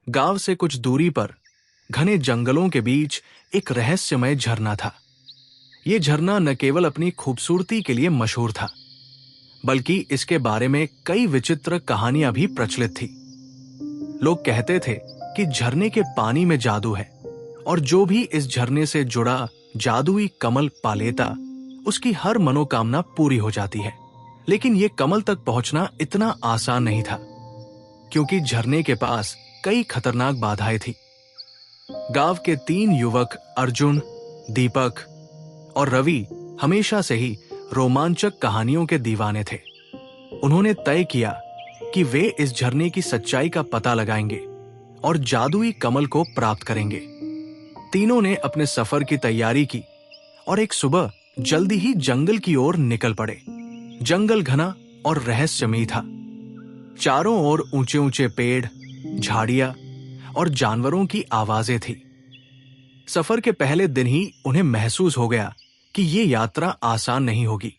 गांव से कुछ दूरी पर घने जंगलों के बीच एक रहस्यमय झरना था। ये झरना न केवल अपनी खूबसूरती के लिए मशहूर था, बल्कि इसके बारे में कई विचित्र कहानियां भी प्रचलित थी। लोग कहते थे कि झरने के पानी में जादू है और जो भी इस झरने से जुड़ा जादुई कमल पा लेता, उसकी हर मनोकामना पूरी हो जाती है। लेकिन ये कमल तक पहुंचना इतना आसान नहीं था, क्योंकि झरने के पास कई खतरनाक बाधाएं थी। गांव के 3 युवक अर्जुन, दीपक और रवि हमेशा से ही रोमांचक कहानियों के दीवाने थे। उन्होंने तय किया कि वे इस झरने की सच्चाई का पता लगाएंगे और जादुई कमल को प्राप्त करेंगे। तीनों ने अपने सफर की तैयारी की और एक सुबह जल्दी ही जंगल की ओर निकल पड़े। जंगल घना और रहस्यमयी था। चारों ओर ऊंचे ऊंचे पेड़, झाड़ियां और जानवरों की आवाजें थी। सफर के पहले दिन ही उन्हें महसूस हो गया कि ये यात्रा आसान नहीं होगी।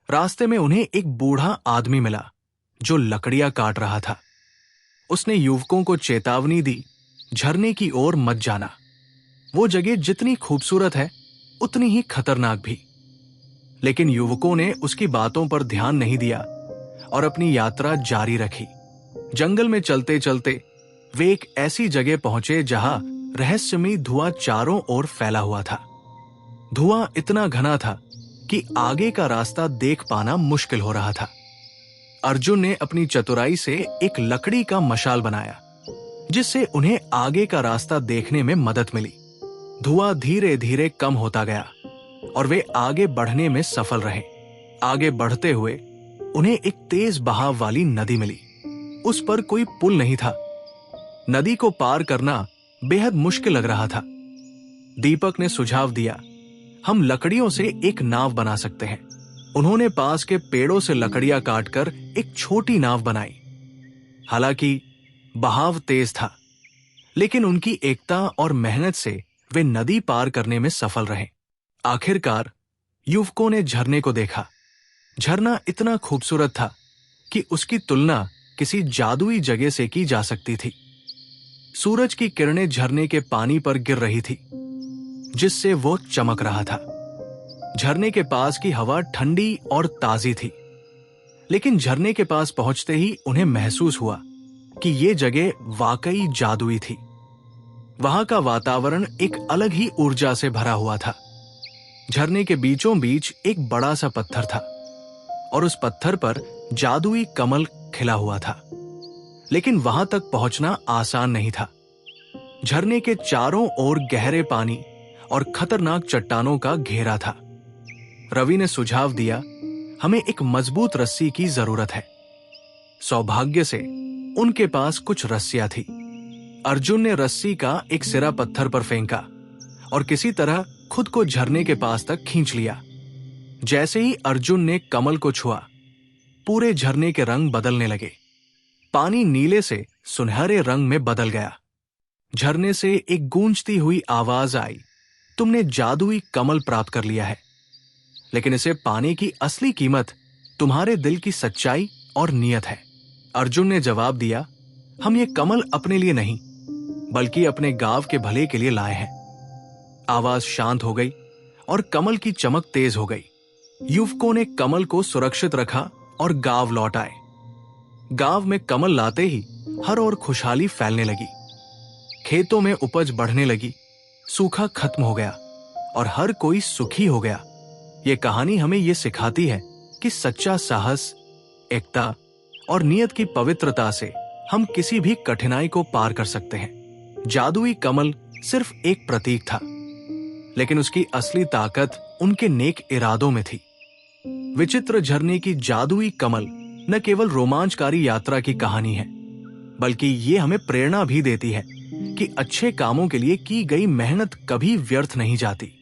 रास्ते में उन्हें एक बूढ़ा आदमी मिला जो लकड़ियां काट रहा था। उसने युवकों को चेतावनी दी, झरने की ओर मत जाना। वो जगह जितनी खूबसूरत है, उतनी ही खतरनाक भी। लेकिन युवकों ने उसकी बातों पर ध्यान नहीं दिया और अपनी यात्रा जारी रखी। जंगल में चलते चलते वे एक ऐसी जगह पहुंचे जहां रहस्यमयी धुआं चारों ओर फैला हुआ था। धुआं इतना घना था कि आगे का रास्ता देख पाना मुश्किल हो रहा था। अर्जुन ने अपनी चतुराई से एक लकड़ी का मशाल बनाया, जिससे उन्हें आगे का रास्ता देखने में मदद मिली। धुआं धीरे धीरे कम होता गया और वे आगे बढ़ने में सफल रहे। आगे बढ़ते हुए उन्हें एक तेज बहाव वाली नदी मिली। उस पर कोई पुल नहीं था। नदी को पार करना बेहद मुश्किल लग रहा था। दीपक ने सुझाव दिया, हम लकड़ियों से एक नाव बना सकते हैं। उन्होंने पास के पेड़ों से लकड़ियां काटकर एक छोटी नाव बनाई। हालांकि बहाव तेज था, लेकिन उनकी एकता और मेहनत से वे नदी पार करने में सफल रहे। आखिरकार युवकों ने झरने को देखा। झरना इतना खूबसूरत था कि उसकी तुलना किसी जादुई जगह से की जा सकती थी। सूरज की किरणें झरने के पानी पर गिर रही थी, जिससे वो चमक रहा था। झरने के पास की हवा ठंडी और ताजी थी, लेकिन झरने के पास पहुंचते ही उन्हें महसूस हुआ कि ये जगह वाकई जादुई थी। वहां का वातावरण एक अलग ही ऊर्जा से भरा हुआ था। झरने के बीचों बीच एक बड़ा सा पत्थर था और उस पत्थर पर जादुई कमल खिला हुआ था। लेकिन वहां तक पहुंचना आसान नहीं था। झरने के चारों ओर गहरे पानी और खतरनाक चट्टानों का घेरा था। रवि ने सुझाव दिया, हमें एक मजबूत रस्सी की जरूरत है। सौभाग्य से उनके पास कुछ रस्सियां थी। अर्जुन ने रस्सी का एक सिरा पत्थर पर फेंका और किसी तरह खुद को झरने के पास तक खींच लिया। जैसे ही अर्जुन ने कमल को छुआ, पूरे झरने के रंग बदलने लगे। पानी नीले से सुनहरे रंग में बदल गया। झरने से एक गूंजती हुई आवाज आई, तुमने जादुई कमल प्राप्त कर लिया है। लेकिन इसे पाने की असली कीमत तुम्हारे दिल की सच्चाई और नियत है। अर्जुन ने जवाब दिया, हम ये कमल अपने लिए नहीं, बल्कि अपने गांव के भले के लिए लाए हैं। आवाज शांत हो गई और कमल की चमक तेज हो गई। युवकों ने कमल को सुरक्षित रखा और गांव लौट आए। गांव में कमल लाते ही हर ओर खुशहाली फैलने लगी। खेतों में उपज बढ़ने लगी, सूखा खत्म हो गया और हर कोई सुखी हो गया। ये कहानी हमें ये सिखाती है कि सच्चा साहस, एकता और नियत की पवित्रता से हम किसी भी कठिनाई को पार कर सकते हैं। जादुई कमल सिर्फ एक प्रतीक था, लेकिन उसकी असली ताकत उनके नेक इरादों में थी। विचित्र झरने की जादुई कमल न केवल रोमांचकारी यात्रा की कहानी है, बल्कि ये हमें प्रेरणा भी देती है कि अच्छे कामों के लिए की गई मेहनत कभी व्यर्थ नहीं जाती।